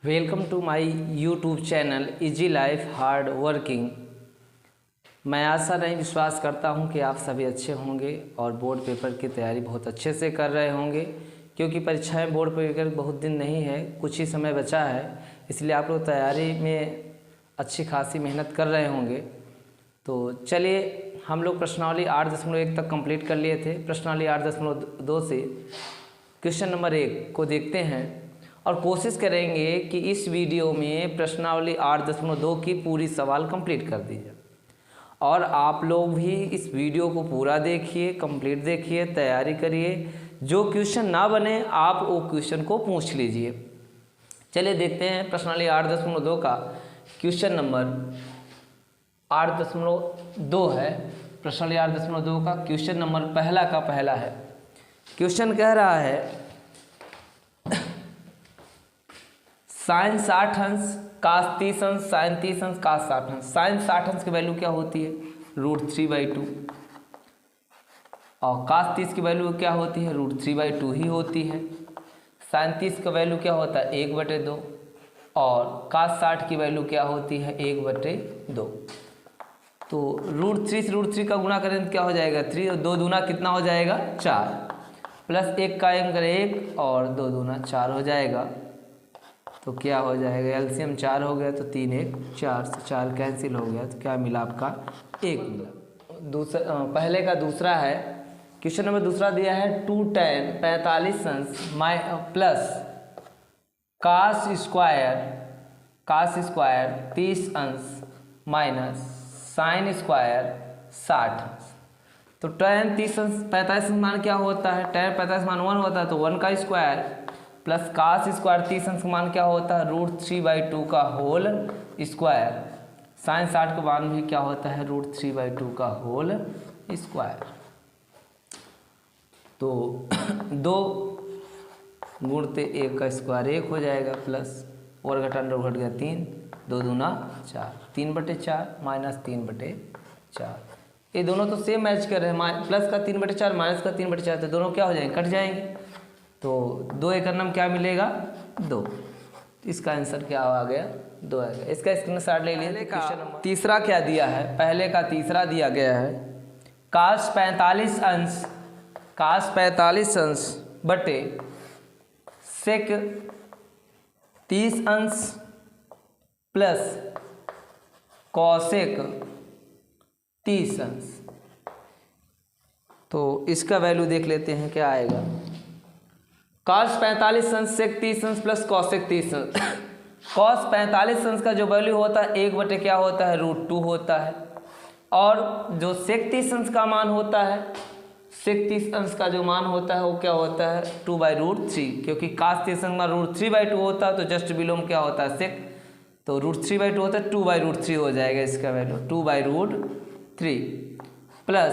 Welcome to my YouTube channel easy life hard working. मैं आशा नहीं विश्वास करता हूं कि आप सभी अच्छे होंगे और बोर्ड पेपर की तैयारी बहुत अच्छे से कर रहे होंगे, क्योंकि परीक्षाएं बोर्ड पेपर बहुत दिन नहीं है, कुछ ही समय बचा है, इसलिए आप लोग तैयारी में अच्छी खासी मेहनत कर रहे होंगे। तो चलिए, हम लोग प्रश्नावली 8.1 तक कंप्लीट कर लिए थे। प्रश्नावली 8.2 से क्वेश्चन नंबर 1 को देखते हैं और कोशिश करेंगे कि इस वीडियो में प्रश्नावली 8.2 की पूरी सवाल कंप्लीट कर दीजिए। और आप लोग भी इस वीडियो को पूरा देखिए, कंप्लीट देखिए, तैयारी करिए। जो क्वेश्चन ना बने आप वो क्वेश्चन को पूछ लीजिए। चलिए देखते हैं प्रश्नावली 8.2 का क्वेश्चन नंबर 8.2 है। प्रश्नावली 8.2 का क्वेश्चन नंबर पहला है। क्वेश्चन कह रहा है साइन 60 अंश, कास 30 अंश, साइन 30 अंश, कास 60 अंश। साइन 60 अंश की वैल्यू क्या होती है? √3/2। और कास 30 की वैल्यू क्या होती है? √3/2 ही होती है। साइन 30 का वैल्यू क्या होता है? 1/2। और कास 60 की वैल्यू क्या होती है? 1/2। तो √3 से √3 का गुणा करें तो क्या हो जाएगा? 3 और 2 दूना कितना हो जाएगा? 4। प्लस 1 कायम करें 1 और 2 दूना 4 हो जाएगा। तो क्या हो जाएगा? एलसीएम 4 हो गया, तो 3 1 4 से 4 कैंसिल हो गया, तो क्या मिला आपका? 1 मिला। दूसरा पहले का दूसरा है। क्वेश्चन नंबर दूसरा दिया है 2 tan 45 अंश प्लस कास स्क्वायर 30 अंश माइनस साइन स्क्वायर 60 अंश। तो tan 30 अंश 45 अंश मान क्या होता है? tan 45 मान 1 होता है, तो 1 का स्क्वायर प्लस कास स्क्वायर 30 अंश का मान क्या होता है? √3/2 का होल स्क्वायर। साइन 60 का मान भी क्या होता है? √3/2 का होल स्क्वायर। तो 2 गुणते 1 का स्क्वायर 1 हो जाएगा, प्लस और घटा अंडर घट गया 3, 2 दूना 4, 3/4 माइनस 3/4। ये दोनों तो सेम मैच कर रहे हैं, प्लस का 3/4 माइनस का 3/4, तो दोनों क्या हो जाएंगे? कट जाएंगे। तो 2 एक नाम क्या मिलेगा? 2। इसका आंसर क्या आ गया? 2 आ गया। इसका स्क्रीनशॉट ले लीजिए। तीसरा क्या दिया है? पहले का तीसरा दिया गया है कास 45 अंश बटे सेक 30 अंश प्लस कौसेक 30 अंश। तो इसका वैल्यू देख लेते हैं क्या आएगा। cos 45 अंश सेक 30 अंश प्लस कौसेक 30 अंश। cos 45 अंश का जो वैल्यू होता है 1 क्या होता है? √2 होता है। और जो सेक 30 अंश का मान होता है, सेक 30 अंश का जो मान होता है वो क्या होता है? 2/√3, क्योंकि cos 30 अंश का √3/2 होता है, तो जस्ट बिलो में क्या होता है? सेक, तो √3/2 होता है, 2/√3 हो जाएगा इसका वैल्यू, 2/√3 प्लस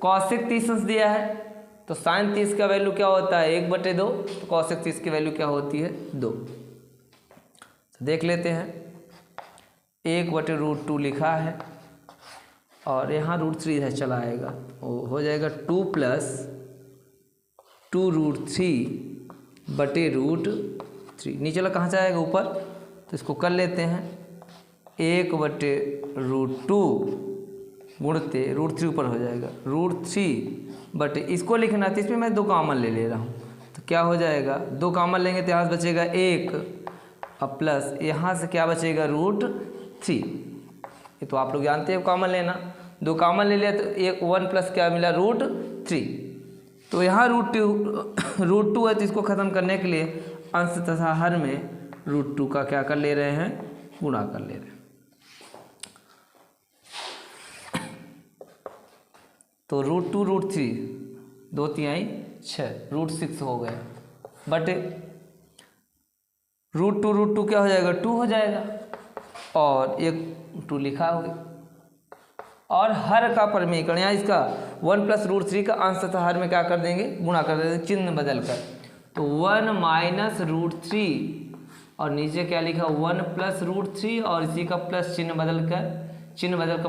कौसेक 30 अंश दिया है, तो साइन 30 का वैल्यू क्या होता है? 1/2, तो कौसेक 30 की वैल्यू क्या होती है? 2। तो देख लेते हैं। 1/√2 लिखा है और यहाँ √3 है चला आएगा, वो हो जाएगा 2 प्लस 2√3/√3। नीचे वाला कहाँ से आएगा? ऊपर, तो इसको कर लेते हैं। 1/√2 गुणते √3 ऊपर हो जाएगा, √3 बटे इसको लिखना है, तो इसमें मैं 2 कॉमन ले ले रहा हूँ, तो क्या हो जाएगा? 2 कॉमन लेंगे तो यहाँ से बचेगा 1 और प्लस यहाँ से क्या बचेगा? √3। ये तो आप लोग जानते हैं कॉमन लेना। 2 कॉमन ले लिया तो 1 प्लस क्या मिला? √3। तो यहाँ √2 है, तो इसको ख़त्म करने के लिए अंश तथा हर में √2 का क्या कर ले रहे हैं? गुणा कर ले रहे हैं। तो √2 √3 2 तिहाई 6 √6 हो गया, बटे √2 क्या हो जाएगा? 2 हो जाएगा, और एक 2 लिखा हो गया। और हर का परमीकरण, यहाँ इसका 1 प्लस √3 का अंश तथा हर में क्या कर देंगे? गुणा कर देंगे, चिन्ह बदल कर। तो 1 माइनस √3 और नीचे क्या लिखा? 1 प्लस √3 और इसी का प्लस चिन्ह बदल कर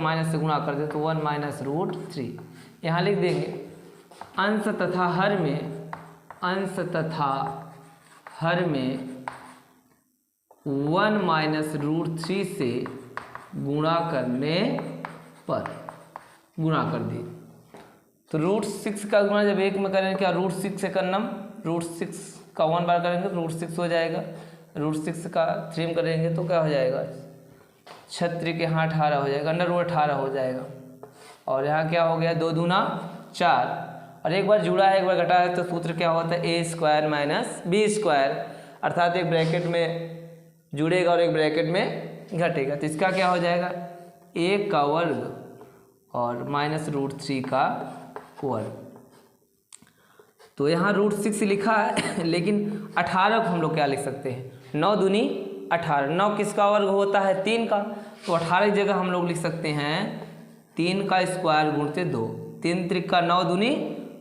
माइनस से गुणा कर दे, तो 1 माइनस √3। यहाँ लिख देंगे अंश तथा हर में 1 माइनस रूट 3 से गुणा करने पर गुणा कर दिए। तो रूट 6 का गुणा जब एक में करेंगे क्या रूट 6 से करना, रूट 6 का 1 बार करेंगे तो रूट 6 हो जाएगा। रूट 6 का 3 में करेंगे तो क्या हो जाएगा 36 के यहाँ 18 हो जाएगा, अंडर रूट 18 हो जाएगा। और यहाँ क्या हो गया 2 दूना 4 और एक बार जुड़ा है एक बार घटा है तो सूत्र क्या होता है ए स्क्वायर माइनस बी स्क्वायर, अर्थात एक ब्रैकेट में जुड़ेगा और एक ब्रैकेट में घटेगा। तो इसका क्या हो जाएगा ए का वर्ग और माइनस रूट 3 का वर्ग। तो यहाँ रूट 6 लिखा है लेकिन 18 को हम लोग क्या लिख सकते हैं 9 दूनी 18। 9 किसका वर्ग होता है 3 का, तो 18 की जगह हम लोग लिख सकते हैं 3 का स्क्वायर गुणते 2, 3 त्रिक का 9 दूनी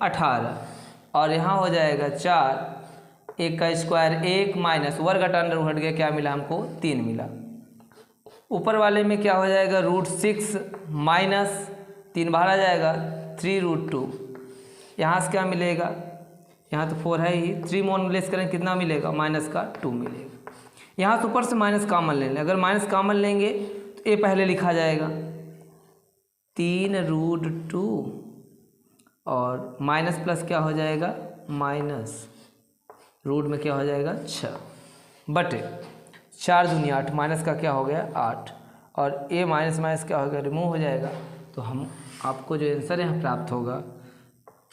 18 और यहाँ हो जाएगा 4, 1 का स्क्वायर 1 माइनस वर्ग घटा अंडर हट गया, क्या मिला हमको 3 मिला। ऊपर वाले में क्या हो जाएगा रूट 6 माइनस 3 बाहर आ जाएगा 3 रूट 2, यहाँ से क्या मिलेगा यहाँ तो 4 है ही, 3 में 1 लेस करें कितना मिलेगा माइनस का 2 मिलेगा। यहाँ से ऊपर से माइनस कॉमन ले लें, अगर माइनस कॉमन लेंगे तो ए पहले लिखा जाएगा 3 रूट 2 और माइनस प्लस क्या हो जाएगा माइनस रूट में क्या हो जाएगा 6 बटे 4 दूनी 8 माइनस का क्या हो गया 8 और ए माइनस माइनस क्या हो गया रिमूव हो जाएगा। तो हम आपको जो आंसर यहाँ प्राप्त होगा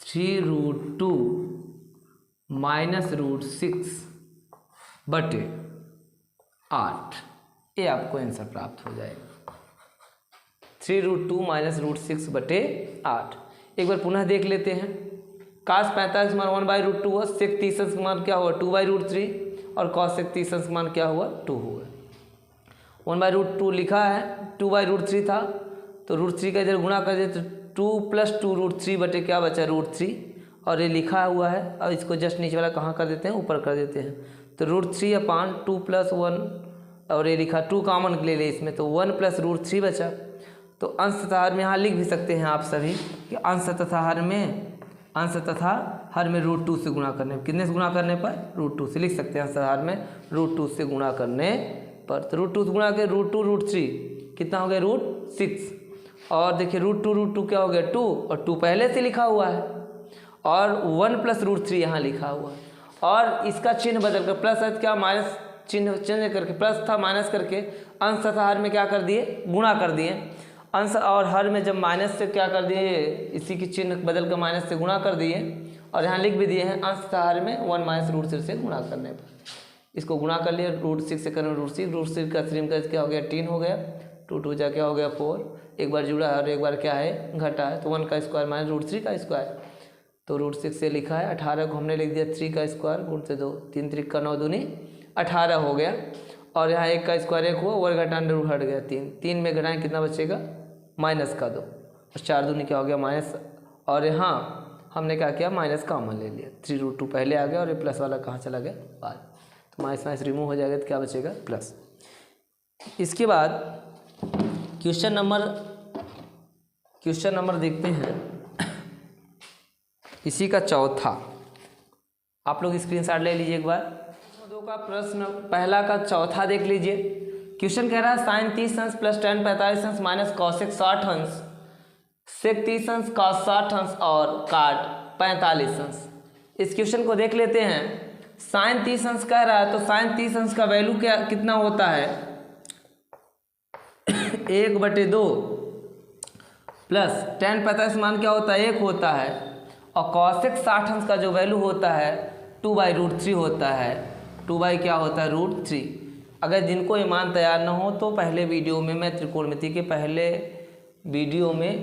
3 रूट 2 माइनस रूट 6 बटे 8, ये आपको आंसर प्राप्त हो जाएगा 3 रूट 2 माइनस रूट 6 बटे 8। एक बार पुनः देख लेते हैं। काश 45 मान 1 बाई रूट 2 हुआ, सेक 30 मान क्या हुआ 2 बाई रूट 3 और कॉस सेक 30 मान क्या हुआ 2 हुआ। 1 बाई रूट 2 लिखा है 2 बाई रूट 3 था तो रूट 3 का इधर गुणा कर दिए तो 2 प्लस 2 रूट 3 बटे क्या बचा रूट 3 और ये लिखा हुआ है। अब इसको जस्ट नीचे वाला कहाँ कर देते हैं ऊपर कर देते हैं तो रूट 3 अपान 2 प्लस 1 और ये लिखा 2 कॉमन ले ले इसमें तो 1 प्लस रूट 3 बचा। तो अंश तथा हर में यहाँ लिख भी सकते हैं आप सभी कि अंश तथा हर में रूट 2 से गुणा करने कितने से गुणा करने पर रूट 2 से लिख सकते हैं। अंश तथा हर में रूट 2 से गुणा करने पर तो रूट 2 से गुणा के रूट 2 रूट 3 कितना हो गया रूट 6 और देखिए रूट 2 क्या हो गया 2 और 2 पहले से लिखा हुआ है और 1 प्लस रूट 3 यहाँ लिखा हुआ है और इसका चिन्ह बदल कर प्लस है क्या माइनस चिन्ह चेंज करके प्लस था माइनस करके अंश तथा हर में क्या कर दिए गुणा कर दिए। अंश और हर में जब माइनस से क्या कर दिए इसी की चिन्ह बदल कर माइनस से गुणा कर दिए और यहाँ लिख भी दिए हैं अंश तथा हर में 1 माइनस रूट 3 से गुणा करने पर इसको गुणा कर लिए रूट 6 से करने रूट 6 का 3 का क्या हो गया 10 हो गया 2 2 जा क्या हो गया 4 एक बार जुड़ा है और एक बार क्या है घटा है तो 1 का स्क्वायर माइनस रूट 3 का स्क्वायर तो रूट 6 से लिखा है 18 को हमने लिख दिया 3 का स्क्वायर गुणते 2 3 त्रिक का 9 दूनी 18 हो गया और यहाँ 1 का स्क्वायर 1 हुआ वर्ग घटा अंडर रूट हट गया 3 में घटाएं कितना बचेगा माइनस का 2 और 4 दूनी क्या हो गया माइनस और यहाँ हमने क्या किया माइनस कॉमन ले लिया 3 रूट 2 पहले आ गया और ये प्लस वाला कहाँ चला गया बाद तो माइनस माइनस रिमूव हो जाएगा तो क्या बचेगा प्लस। इसके बाद क्वेश्चन नंबर देखते हैं इसी का चौथा आप लोग स्क्रीनशॉट ले लीजिए एक बार। दो का प्रश्न पहला का चौथा देख लीजिए। क्वेश्चन कह रहा है साइन 30 अंश प्लस टेन 45 अंश माइनस कॉसेक 60 अंश सेक 30 अंश कॉस 60 अंश और काट 45 अंश। इस क्वेश्चन को देख लेते हैं। साइन 30 अंश कह रहा है तो साइन 30 अंश का वैल्यू क्या कितना होता है 1/2 प्लस टेन 45 मान क्या होता है 1 होता है और कॉसेक 60 अंश का जो वैल्यू होता है 2/√3 होता है 2 क्या होता है √3। अगर जिनको ये मान तैयार ना हो तो पहले वीडियो में मैं त्रिकोणमिति के पहले वीडियो में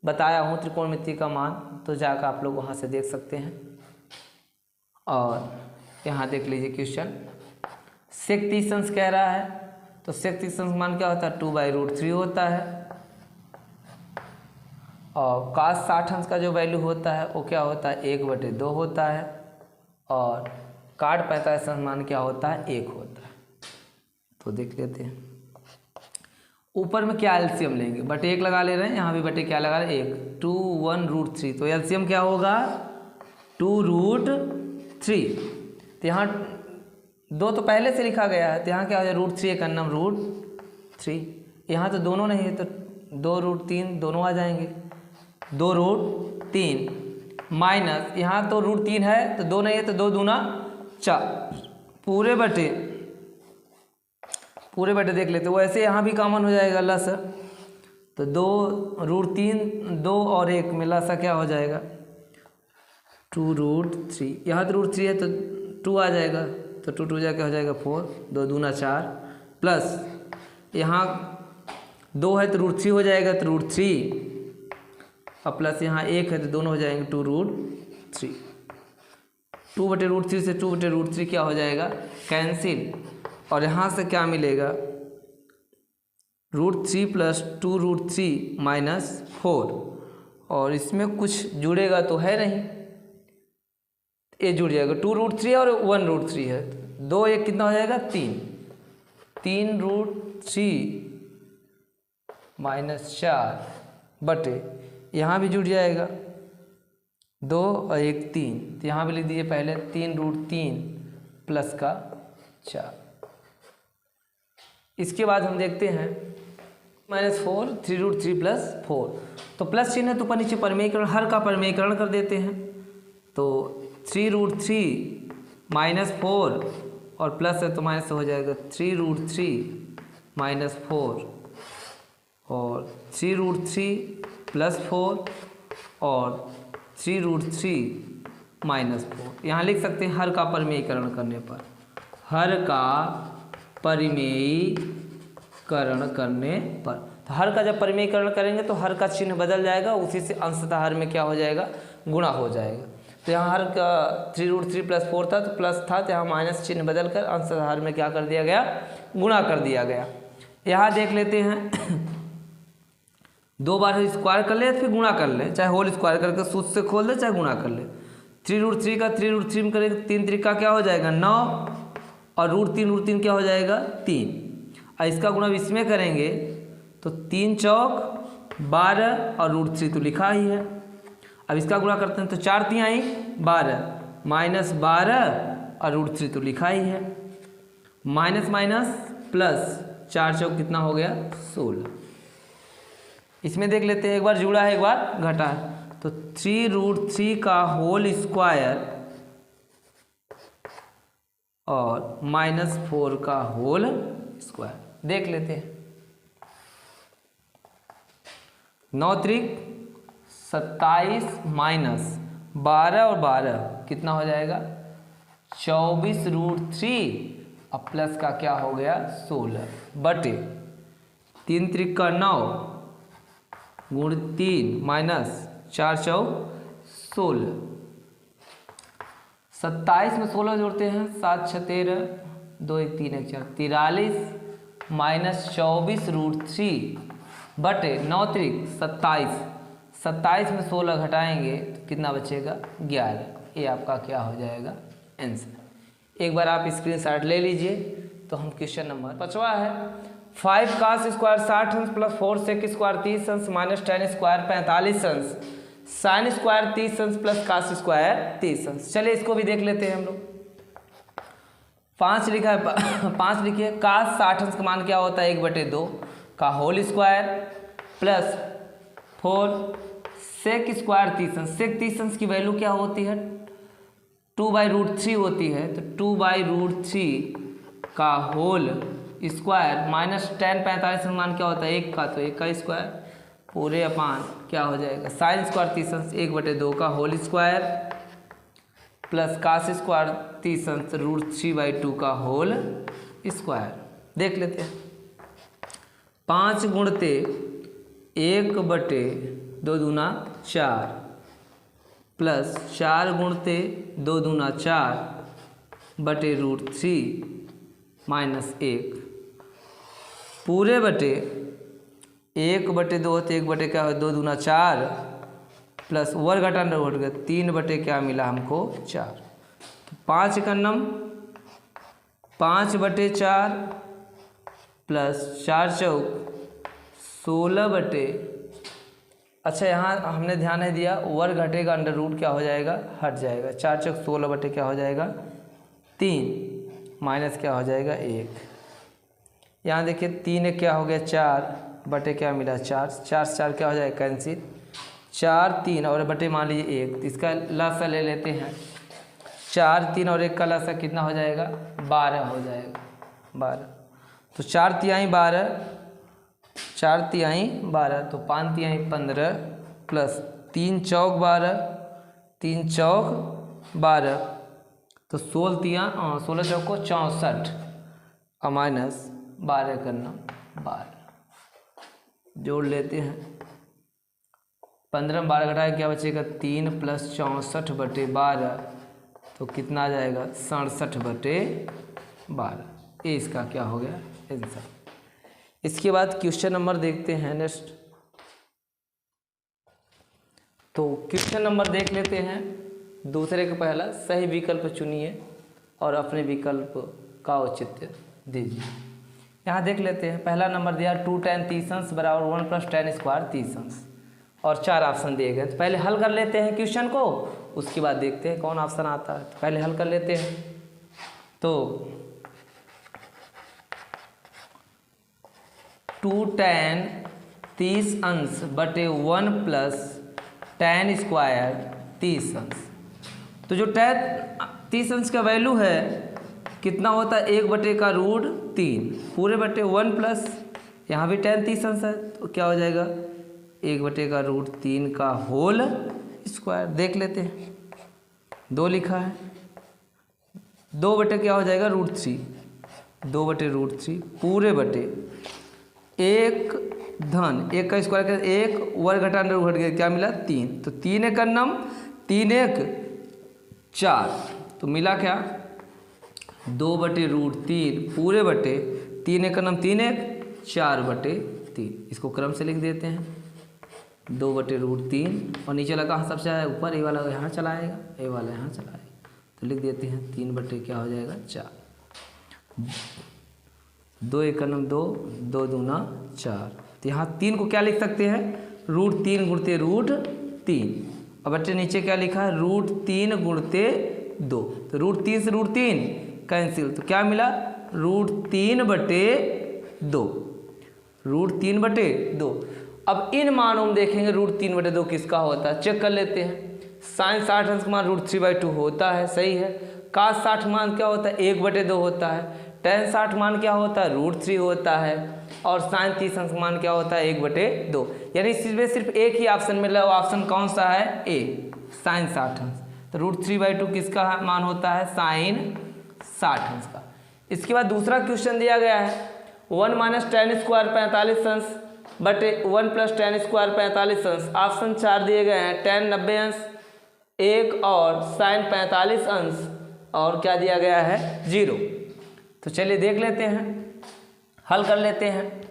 बताया हूँ त्रिकोणमिति का मान तो जाकर आप लोग वहाँ से देख सकते हैं। और यहाँ देख लीजिए क्वेश्चन सेक 30 अंश कह रहा है तो सेक 30 अंश मान क्या होता है 2/√3 होता है और कास 60 अंश का जो वैल्यू होता है वो क्या होता है 1/2 होता है और काट 45 अंश मान क्या होता है 1 होता है। तो देख लेते हैं ऊपर में क्या एलसीएम लेंगे बटे 1 लगा ले रहे हैं यहाँ भी बटे क्या लगा रहे हैं 1 2 1√3 तो एलसीएम क्या होगा 2√3। तो यहाँ 2 तो पहले से लिखा गया है, तो यहाँ क्या हो जाए √3 का नम √3। यहाँ तो दोनों नहीं है, तो 2√3 दोनों आ जाएंगे, 2√3 माइनस यहाँ तो √3 है, तो 2 नहीं है, तो 2 दूना 4 पूरे बटे देख लेते। वैसे यहाँ भी कॉमन हो जाएगा लस, तो 2√3 2 और 1 में लसा क्या हो जाएगा 2√3। यहाँ तो √3 है तो 2 आ जाएगा, तो 2 2 जाके हो जाएगा 4, 2 दूना 4 प्लस यहाँ 2 है तो √3 हो जाएगा, तो √3 और प्लस यहाँ 1 है तो दोनों हो जाएंगे 2√3। 2/√3 से 2/√3 क्या हो जाएगा कैंसिल, और यहाँ से क्या मिलेगा √3 + 2√3 - 4, और इसमें कुछ जुड़ेगा तो है नहीं, ये जुड़ जाएगा 2√3 और 1√3 है, 2 1 कितना हो जाएगा 3 3√3 - 4 बटे यहाँ भी जुड़ जाएगा 2 और 1 3, तो यहाँ भी लिख दीजिए पहले 3√3 प्लस का 4। इसके बाद हम देखते हैं -4 3√3 + 4, तो प्लस चिन्ह है तो ऊपर नीचे परमेयीकरण, हर का परमेयीकरण कर देते हैं, तो 3√3 - 4 और प्लस है तो माइनस हो जाएगा 3√3 - 4 और 3√3 + 4 और 3√3 - 4। यहाँ लिख सकते हैं हर का परिमेयीकरण करने पर, हर का परिमेयीकरण करने पर, तो हर का जब परिमेयीकरण करेंगे तो हर का चिन्ह बदल जाएगा, उसी से अंशतः हर में क्या हो जाएगा गुणा हो जाएगा। तो यहाँ हर का 3√3 + 4 था तो प्लस था, तो यहाँ माइनस चिन्ह बदल कर अंशतः हर में क्या कर दिया गया गुणा कर दिया गया। यहाँ देख लेते हैं 2 बार स्क्वायर कर ले फिर गुणा कर ले, चाहे होल स्क्वायर करके सूत्र से खोल दे चाहे गुणा कर ले। 3√3 का 3√3 में करेंगे 3 त्रिका क्या हो जाएगा 9 और √3 क्या हो जाएगा 3, और इसका गुणा इसमें करेंगे तो 3 चौक 12 और √3 तो लिखा ही है। अब इसका गुणा करते हैं तो 4 तिहाई 12 -12 और √3 तो लिखा ही है, माइनस माइनस प्लस 4 चौक कितना हो गया 16। इसमें देख लेते हैं, एक बार जुड़ा है एक बार घटा है, तो 3√3 का होल स्क्वायर और -4 का होल स्क्वायर देख लेते हैं। 9 त्रिक 27 माइनस 12 और 12 कितना हो जाएगा 24√3 और प्लस का क्या हो गया 16 बटे 3 त्रिक का 9 गुण 3 माइनस 4 चौक 16। 27 में 16 जोड़ते हैं 7 6 13 2 1 3 1 4 43 माइनस 24√3 बटे 9 त्रिक 27, 27 में 16 घटाएंगे तो कितना बचेगा 11। ये आपका क्या हो जाएगा आंसर। एक बार आप स्क्रीनशॉट ले लीजिए। तो हम क्वेश्चन नंबर 5वां है 5 cos स्क्वायर 60 अंश प्लस 4 sec स्क्वायर 30 अंश माइनस 10 स्क्वायर 45 अंश साइन स्क्वायर 30 अंश प्लस कास स्क्वायर 30 अंश। चलिए इसको भी देख लेते हैं हम लोग। 5 लिखा है 5 लिखिए कास 60 अंश का मान क्या होता है 1/2 का whole square plus 4 sec square 30 अंश। सेक 30 अंश की वैल्यू क्या होती है 2/√3 होती है, तो 2/√3 का होल स्क्वायर माइनस 10 45 मान क्या होता है 1 का, तो 1 का स्क्वायर पूरे अपान क्या हो जाएगा साइन स्क्वायर 30 अंश 1/2 का whole square plus cos square 30 अंश √3/2 का होल स्क्वायर। देख लेते हैं 5 गुणते 1/2 दूना 4 प्लस 4 गुणते 2 दूना 4 बटे √3 माइनस 1 पूरे बटे 1/2 होते 1 क्या हो 2 दूना 4 प्लस वर्ग घटाना वर्ग 3 क्या मिला हमको 4। तो 5 का नम 5/4 प्लस 4 चौक 16 अच्छा यहाँ हमने ध्यान नहीं दिया वर्ग घटेगा अंडर रूट क्या हो जाएगा हट जाएगा 4 चौक 16 क्या हो जाएगा 3 माइनस क्या हो जाएगा 1। यहाँ देखिए 3 1 क्या हो गया 4 बटे क्या मिला 4, 4 से 4 क्या हो जाएगा कैंसिल, 4 3 और बटे मान लीजिए 1, तो इसका लसा ले लेते हैं। 4 3 और 1 का लसा कितना हो जाएगा 12 हो जाएगा 12। तो 4 तिहाई 12, 4 तिहाई 12 तो 5 तिहाई 15 प्लस 3 चौक 12, 3 चौक 12 तो 16 चौको 64 और माइनस 12 करना 12 जोड़ लेते हैं। 15 में 12 घटाए क्या बचेगा 3 प्लस 64 बटे 12 तो कितना आ जाएगा 67 बटे 12। ये इसका क्या हो गया आंसर। इसके बाद क्वेश्चन नंबर देखते हैं नेक्स्ट। तो क्वेश्चन नंबर देख लेते हैं। दूसरे का पहला सही विकल्प चुनिए और अपने विकल्प का औचित्य दीजिए। यहाँ देख लेते हैं। पहला नंबर दिया 2 tan 30 अंश बराबर 1 + tan स्क्वायर 30 अंश और 4 ऑप्शन दिए गए। तो पहले हल कर लेते हैं क्वेश्चन को, उसके बाद देखते हैं कौन ऑप्शन आता है। तो पहले हल कर लेते हैं। तो 2 tan 30 अंश बटे 1 + tan स्क्वायर 30 अंश। तो जो tan 30 अंश का वैल्यू है कितना होता है 1/√3 पूरे बटे 1 प्लस यहाँ भी tan 30 अंश है तो क्या हो जाएगा 1/√3 का होल स्क्वायर। देख लेते हैं 2 लिखा है 2 बटे क्या हो जाएगा √3 2/√3 पूरे बटे 1 धन 1 का स्क्वायर कर 1 वर्ग घटा अंडर घट गया क्या मिला 3 तो 3 1 नम 3 1 4 तो मिला क्या 2/√3 पूरे बटे 3 1 नम 3 1 4/3। इसको क्रम से लिख देते हैं 2/√3 और नीचे लगा सबसे आया ऊपर, ए वाला यहाँ चला आएगा ए वाला यहाँ चला आएगा तो लिख देते हैं 3 बटे क्या हो जाएगा 4 2 1 नम 2 2 दूना 4। तो यहाँ 3 को क्या लिख सकते हैं √3 गुणते √3 और बच्चे नीचे क्या लिखा है √3 गुणते 2 तो √3 से √3 कैंसिल तो क्या मिला √3/2 √3/2। अब इन मानों में देखेंगे √3/2 किसका होता है चेक कर लेते हैं। sin 60 अंश का मान √3/2 होता है सही है। cos 60 मान क्या होता है 1/2 होता है। tan 60 मान क्या होता है √3 होता है और sin 30 अंश मान क्या होता है 1/2। यानी इसमें सिर्फ एक ही ऑप्शन मिला, वो ऑप्शन कौन सा है ए sin 60 अंश। तो √3/2 किसका मान होता है sin 60 अंश का। इसके बाद दूसरा क्वेश्चन दिया गया है 1 - tan स्क्वायर 45 अंश बटे 1 + tan स्क्वायर 45 अंश। ऑप्शन 4 दिए गए हैं tan 90 अंश 1 और sin 45 अंश और क्या दिया गया है 0। तो चलिए देख लेते हैं हल कर लेते हैं।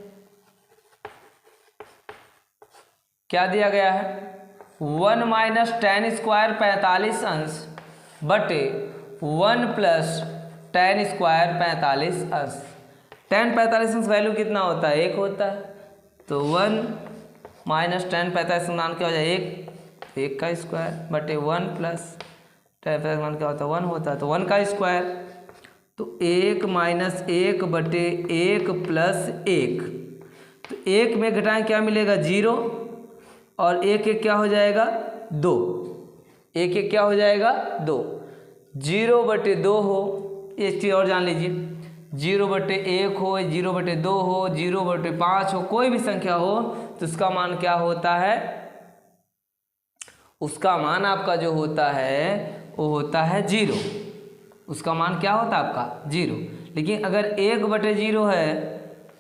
क्या दिया गया है 1 - tan स्क्वायर 45 अंश बटे 1 + tan स्क्वायर 45 अंश। tan 45 अंश वैल्यू कितना होता है 1 होता है तो 1 - tan 45 मान क्या हो जाए 1 का स्क्वायर बटे 1 + tan 45 मान क्या होता है 1 होता है तो 1 का स्क्वायर तो 1 - 1/1 + 1 तो 1 में घटाएं क्या मिलेगा 0 और 1 1 क्या हो जाएगा 2 1 1 क्या हो जाएगा 2 0/2 हो। एक चीज़ और जान लीजिए 0/1 हो 0/2 हो 0/5 हो कोई भी संख्या हो तो उसका मान क्या होता है उसका मान आपका जो होता है वो होता है 0। उसका मान क्या होता है आपका 0। लेकिन अगर 1/0 है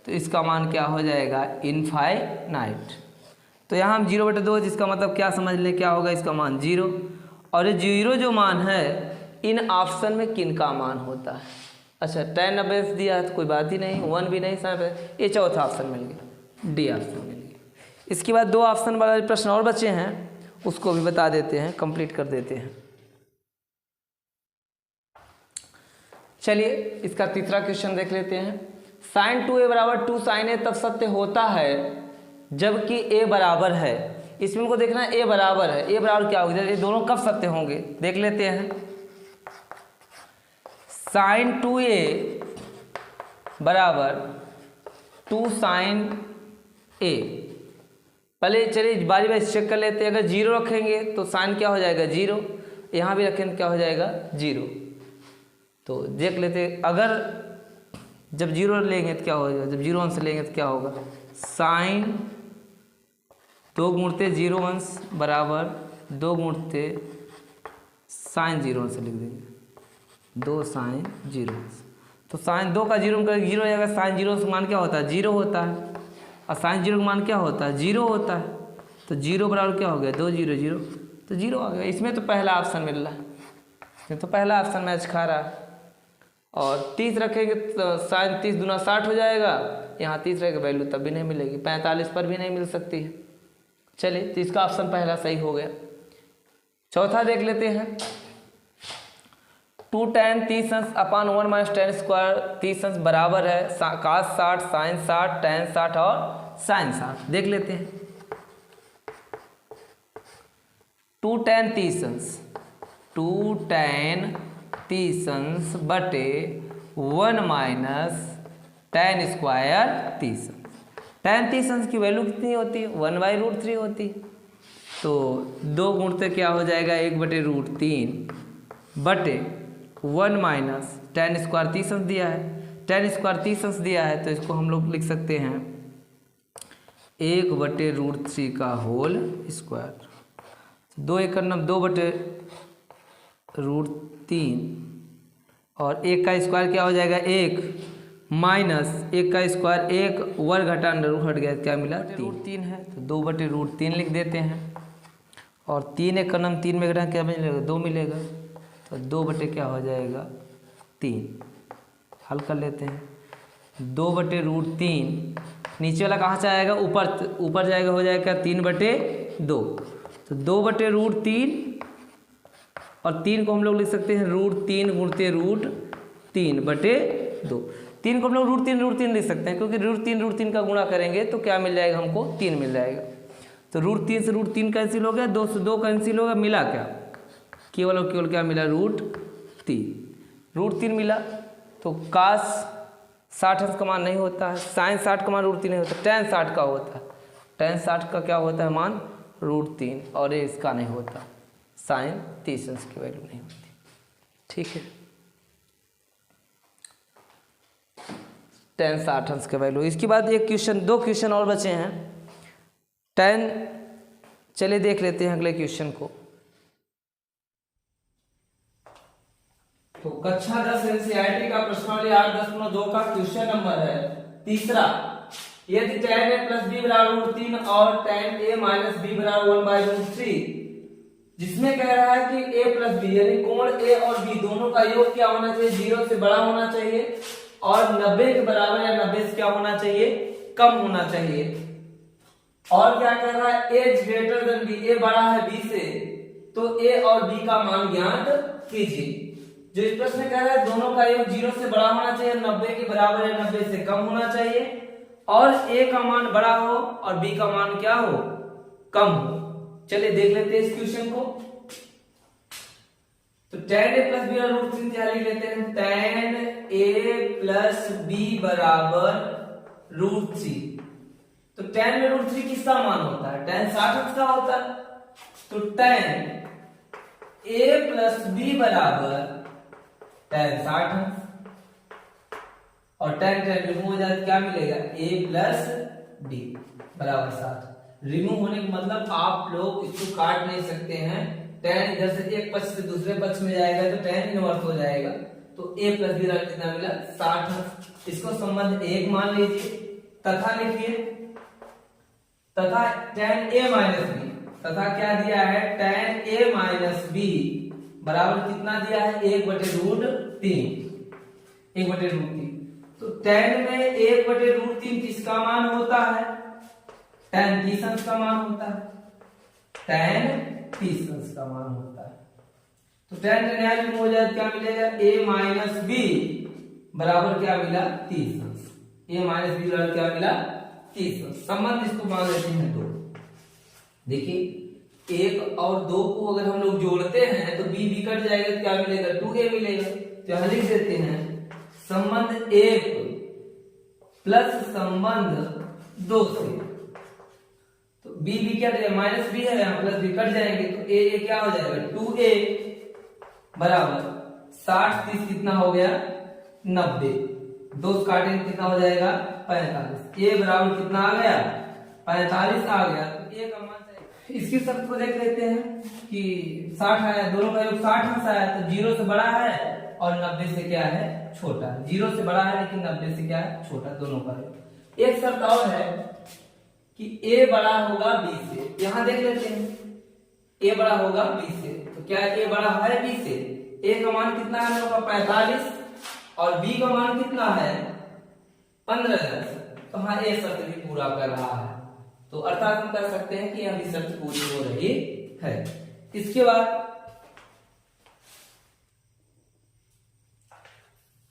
तो इसका मान क्या हो जाएगा इनफाइनाइट। तो यहाँ हम 0/2 जिसका मतलब क्या समझ लें क्या होगा इसका मान 0। और ये 0 जो मान है इन ऑप्शन में किन का मान होता है। अच्छा tan 90 दिया है तो कोई बात ही नहीं 1 भी नहीं सब ये चौथा ऑप्शन मिल गया डी ऑप्शन मिल गया। इसके बाद 2 ऑप्शन वाले प्रश्न और बचे हैं उसको भी बता देते हैं कंप्लीट कर देते हैं। चलिए इसका तीसरा क्वेश्चन देख लेते हैं। sin 2a = 2 sin a तब सत्य होता है जबकि a बराबर है। इसमें हमको देखना है a बराबर है, a बराबर क्या होगा ये दोनों कब सत्य होंगे देख लेते हैं। साइन 2a बराबर 2 साइन a। पहले चलिए बारी बारी चेक कर लेते हैं। अगर 0 रखेंगे तो साइन क्या हो जाएगा 0, यहाँ भी रखेंगे क्या हो जाएगा 0। तो देख लेते हैं, अगर जब 0 लेंगे तो क्या होगा, जब 0 अंश लेंगे तो क्या होगा, साइन 2 गुणते 0 अंश बराबर 2 गुणते साइन 0 अंश लिख देंगे, 2 साइन 0 अंश। तो साइन 2 का 0 का 0 हो जाएगा, साइन 0 का मान क्या होता है 0 होता है, और साइन 0 का मान क्या होता है 0 होता है। तो 0 बराबर क्या हो गया 2 0 0, तो 0 आ गया। इसमें तो पहला ऑप्शन मिल रहा है, इसमें तो पहला ऑप्शन मैच खा रहा है। और 30 रखेंगे तो साइन 30 दूना 60 हो जाएगा, यहाँ 30 रहेगा, वैल्यू तब भी नहीं मिलेगी, 45 पर भी नहीं मिल सकती है। चलिए तो इसका ऑप्शन पहला सही हो गया। चौथा देख लेते हैं, 2 tan 30 अंश अपान 1 माइनस tan स्क्वायर 30 अंश बराबर है cos 60 साइन 60 tan 60 और साइन 60। देख लेते हैं, 2 tan 30 अंश 2 tan 30 अंश बटे 1 माइनस tan स्क्वायर 30 अंश। tan 30 अंश की वैल्यू कितनी होती है 1/√3 होती है। तो 2 गुणते क्या हो जाएगा 1/√3 बटे 1 माइनस tan स्क्वायर 30 अंश दिया है, tan स्क्वायर 30 अंश दिया है, तो इसको हम लोग लिख सकते हैं 1/√3 का होल स्क्वायर। 2 1 2/√3 और 1 का स्क्वायर क्या हो जाएगा 1 माइनस 1 का स्क्वायर 1 वर्ग घटा अंडर हट गया, क्या मिला 3 है, तो 2/√3 लिख देते हैं। और 3 1 3 में घटा क्या मिलेगा 2 मिलेगा, तो 2 बटे क्या हो जाएगा 3। हल कर लेते हैं, 2/√3 नीचे वाला कहाँ से आएगा ऊपर जाएगा, हो जाएगा 3/2। तो 2/√3 और 3 को हम लोग लिख सकते हैं √3 गुणते √3/2। 3 को हम लोग √3 लिख सकते हैं, क्योंकि √3 का गुणा करेंगे तो क्या मिल जाएगा हमको 3 मिल जाएगा। तो √3 से √3 कैंसिल हो गया, 2 से 2 कैंसिल होगा, मिला क्या केवल और केवल क्या मिला √3 मिला। तो cos 60 अंश का मान नहीं होता है, साइन 60 का मान √3 नहीं होता, tan 60 का होता है, tan 60 का क्या होता है मान √3, और ये इसका नहीं होता, साइन 30 अंश की वैल्यू नहीं होती। ठीक है, tan 60 अंश का वैल्यू। इसके बाद एक क्वेश्चन, 2 क्वेश्चन और बचे हैं tan। चलिए देख लेते हैं अगले क्वेश्चन को। तो कक्षा 10 एनसीईआरटी का प्रश्नावली 8.2 का क्वेश्चन नंबर है तीसरा। यदि tan a प्लस b बराबर √3 और tan a माइनस b बराबर 1/√3, जिसमें कह रहा है कि a प्लस b यानी कोण a और b दोनों का योग क्या होना चाहिए 0 से बड़ा होना चाहिए, और 90 के बराबर या 90 से क्या होना चाहिए कम होना चाहिए। और क्या कर रहा है a greater than b, a बड़ा है b से, तो a और b का मान ज्ञात कीजिए। जो इस प्रश्न कह रहा है दोनों का योग 0 से बड़ा होना चाहिए, 90 के बराबर या 90 से कम होना चाहिए, और a का मान बड़ा हो और b का मान क्या हो कम हो। चलिए देख लेते हैं इस क्वेश्चन को। तो tan a प्लस b बराबर √3 क्या लिख लेते हैं, tan a प्लस b बराबर √3। तो tan में √3 किसका मान होता है tan 60 का होता है, तो tan a प्लस b बराबर tan 60 और tan रिमूव हो जाए क्या मिलेगा a प्लस b बराबर 60। रिमूव होने का मतलब आप लोग इसको काट नहीं सकते हैं, tan इधर से एक पक्ष से दूसरे पक्ष में जाएगा तो tan इनवर्स हो जाएगा, तो a प्लस b कितना मिला 60। इसको संबंध 1 मान लीजिए, तथा लिखिए तथा tan a माइनस b, तथा क्या दिया है tan a माइनस b बराबर कितना दिया है 1/√3। तो tan में 1/√3 किसका मान होता है tan 30 अंश का मान होता है, tan 30 अंश का मान होता है। तो tan में हो जाए क्या मिलेगा a माइनस b बराबर क्या मिला 30 अंश, a माइनस b बराबर क्या मिला 30 अंश। संबंध इसको मान लेते हैं 2। देखिए 1 और 2 को अगर हम लोग जोड़ते हैं तो b कट जाएगा, क्या मिलेगा 2a मिलेगा। तो यहाँ लिख देते हैं संबंध 1 प्लस संबंध 2 से। तो बी क्या माइनस बी है, यहाँ प्लस बी कट जाएंगे तो ए क्या हो जाएगा 2a बराबर 60 30 कितना हो गया 90, 2 काटेंगे कितना हो जाएगा 45। ए बराबर कितना आ गया 45 आ गया। तो ए का मान इसकी शर्त को देख लेते हैं कि 60 आया, दोनों का योग 60 आया तो 0 से बड़ा है और 90 से क्या है छोटा है। 0 से बड़ा है लेकिन 90 से क्या है छोटा, दोनों का योग। एक शर्त और है कि a बड़ा होगा b से। यहां देख लेते हैं a बड़ा होगा b से, तो क्या a बड़ा है b से? a का मान कितना है होगा 45 और b का मान कितना है 15। तो हाँ ये शर्त भी पूरा कर रहा है, तो अर्थात हम कह सकते हैं कि यह भी शर्त पूरी हो रही है। इसके बाद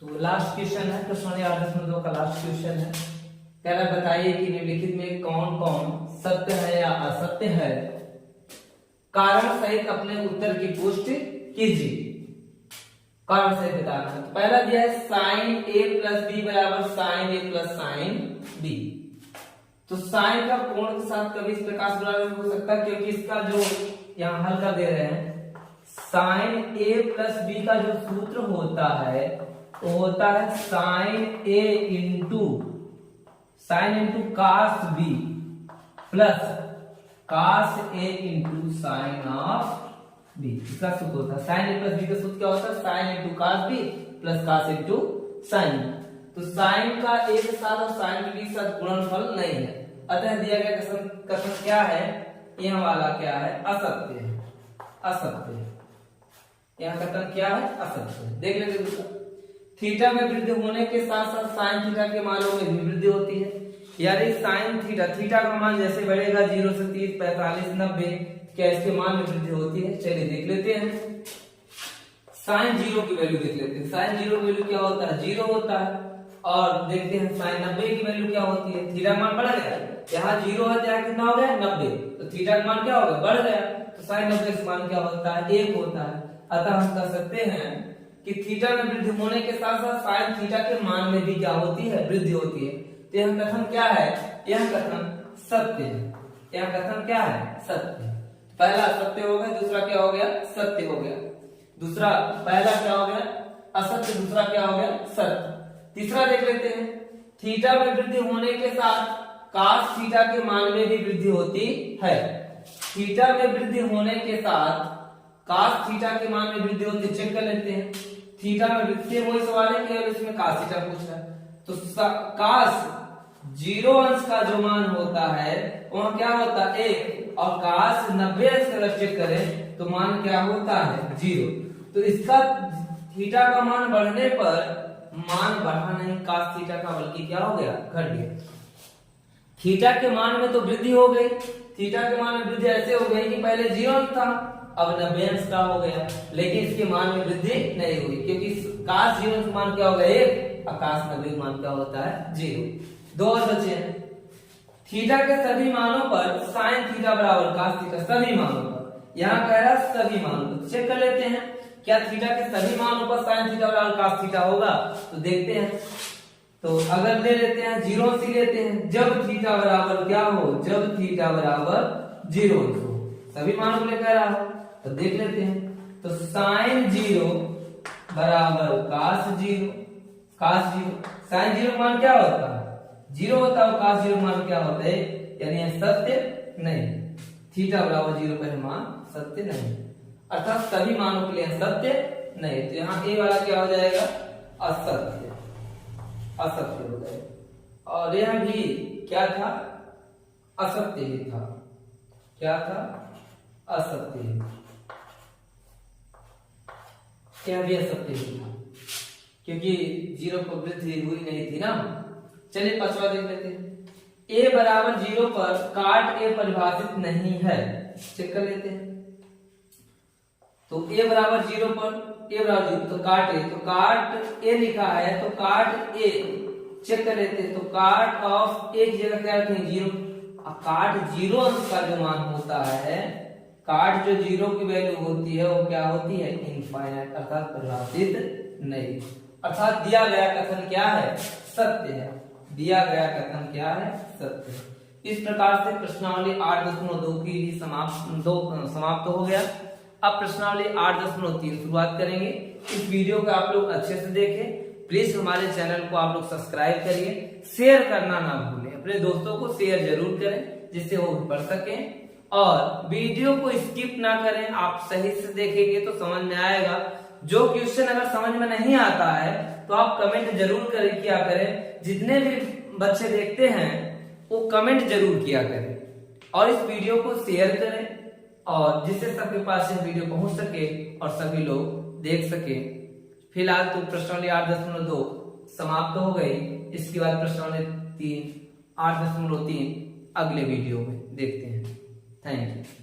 तो लास्ट क्वेश्चन है, प्रश्न 8.2 का लास्ट क्वेश्चन है। कह रहा बताइए कि निम्नलिखित में कौन कौन सत्य है या असत्य है, कारण सहित अपने उत्तर की पुष्टि कीजिए। कारण सहित बताना है। तो पहला दिया है साइन a प्लस बी बराबर sine a plus sine B. तो साइन का कोण के साथ कभी इस प्रकार से हो सकता है, क्योंकि इसका जो यहाँ हल कर दे रहे हैं साइन a प्लस बी का जो सूत्र होता है वो होता है sine a into cos b plus cos a into sine of b। इसका सूत्र होता है साइन a प्लस b का सूत्र क्या होता है sine into cos b plus cos into sine. तो साइन का a के साथ और साइन के बीच साथ गुणनफल नहीं है, अतः दिया गया कथन क्या है, यह वाला क्या है असत्य है। असत्य है, यह कथन क्या है असत्य है। देख लेते दूसरा, थीटा में वृद्धि होने के साथ साथ साइन थीटा के मानों में भी वृद्धि होती है। यानी साइन थीटा का मान जैसे बढ़ेगा 0 से 30 45 90, क्या इसके मान में वृद्धि होती है? चलिए देख लेते हैं। साइन 0 की वैल्यू देख लेते हैं। साइन 0 की वैल्यू क्या होता है 0 होता है, और देखते हैं साइन 90 की वैल्यू क्या होती है। थीटा मान बढ़ गया, यहाँ 0 है यहाँ कितना हो गया 90, तो थीटा का मान क्या होगा बढ़ गया, तो साइन 90 का मान क्या होता है 1 होता है। अतः हम कह सकते हैं कि थीटा में वृद्धि होने के साथ साथ साइन थीटा के मान में भी क्या होती है वृद्धि होती है। तो यह कथन क्या है, यह कथन सत्य है। यह कथन क्या है सत्य। पहला सत्य हो गया, दूसरा क्या हो गया सत्य हो गया। दूसरा पहला क्या हो गया असत्य, दूसरा क्या हो गया सत्य। तीसरा देख लेते हैं, थीटा में वृद्धि होने के साथ कास थीटा के मान में भी वृद्धि होती है। थीटा में वृद्धि होने के साथ कास थीटा के मान में वृद्धि होती है। चेक कर लेते हैं, थीटा में वृद्धि वही सवाल है, केवल इसमें कास थीटा पूछ रहा है। तो कास 0 अंश का जो मान होता है वह क्या होता है 1, और कास 90 अंश का चेक करें तो मान क्या होता है 0। तो इसका थीटा का मान बढ़ने पर मान बढ़ा नहीं कास थीटा का, बल्कि क्या हो गया घट गया। थीटा के मान में तो वृद्धि हो गई, थीटा के मान में वृद्धि ऐसे हो गई कि पहले 0 अंश था अब 90 अंश का हो गया, लेकिन इसके मान में वृद्धि नहीं हुई, क्योंकि कास 0 अंश मान क्या हो गया 1, और कास 90 मान क्या होता है 0। 2 और बचे हैं। थीटा के सभी मानों पर साइन थीटा बराबर कास थीटा, सभी मानों पर, यहाँ कह रहा सभी मानों पर। चेक कर लेते हैं क्या थीटा के सभी मानों पर साइन थीटा बराबर कास थीटा होगा, तो देखते हैं। तो अगर ले लेते हैं 0 से लेते हैं, जब थीटा बराबर क्या हो, जब थीटा बराबर 0 हो, सभी मानों के लिए कह रहा हो, तो देख लेते हैं। तो साइन 0 बराबर कास 0, कास 0, साइन 0 मान क्या होता है 0 होता है, कास 0 मान क्या होता है, यानी सत्य नहीं। थीटा बराबर 0 पर मान सत्य नहीं, अर्थात सभी मानों के लिए सत्य नहीं। तो यहाँ ए वाला क्या हो जाएगा असत्य, असत्य हो जाएगा। और यह भी क्या था असत्य ही था, क्या था असत्य ही, यह भी असत्य ही था, क्योंकि 0 पर वृद्धि हुई नहीं थी ना। चलिए 5वां देख लेते हैं। a बराबर 0 पर काट a परिभाषित नहीं है, चेक कर लेते हैं। तो a बराबर 0 पर, a बराबर 0 तो काट a, तो काट a लिखा है तो काट a चेक कर लेते हैं। तो काट ऑफ a की जगह क्या रखेंगे 0, काट 0 अंश का जो मान होता है, काट जो 0 की वैल्यू होती है वो क्या होती है इनफाइनाइट, अर्थात परिभाषित नहीं। अर्थात दिया गया कथन क्या है? सत्य है। दिया गया कथन क्या है? सत्य है। इस प्रकार से प्रश्नावली 8.2 की भी समाप्त हो गया। अब प्रश्नावली 8.3 शुरुआत करेंगे। इस वीडियो को आप लोग अच्छे से देखें। प्लीज हमारे चैनल को आप लोग सब्सक्राइब करिए, शेयर करना ना भूलें, अपने दोस्तों को शेयर जरूर करें जिससे वो भी पढ़ सकें, और वीडियो को स्किप ना करें। आप सही से देखेंगे तो समझ में आएगा। जो क्वेश्चन अगर समझ में नहीं आता है तो आप कमेंट जरूर करें, किया करें। जितने भी बच्चे देखते हैं वो कमेंट जरूर किया करें और इस वीडियो को शेयर करें, और जिससे सबके पास ये वीडियो पहुंच सके और सभी लोग देख सके। फिलहाल तो प्रश्नावली 8.2 समाप्त हो गई। इसके बाद प्रश्नावली 8.3 अगले वीडियो में देखते हैं। Thank you.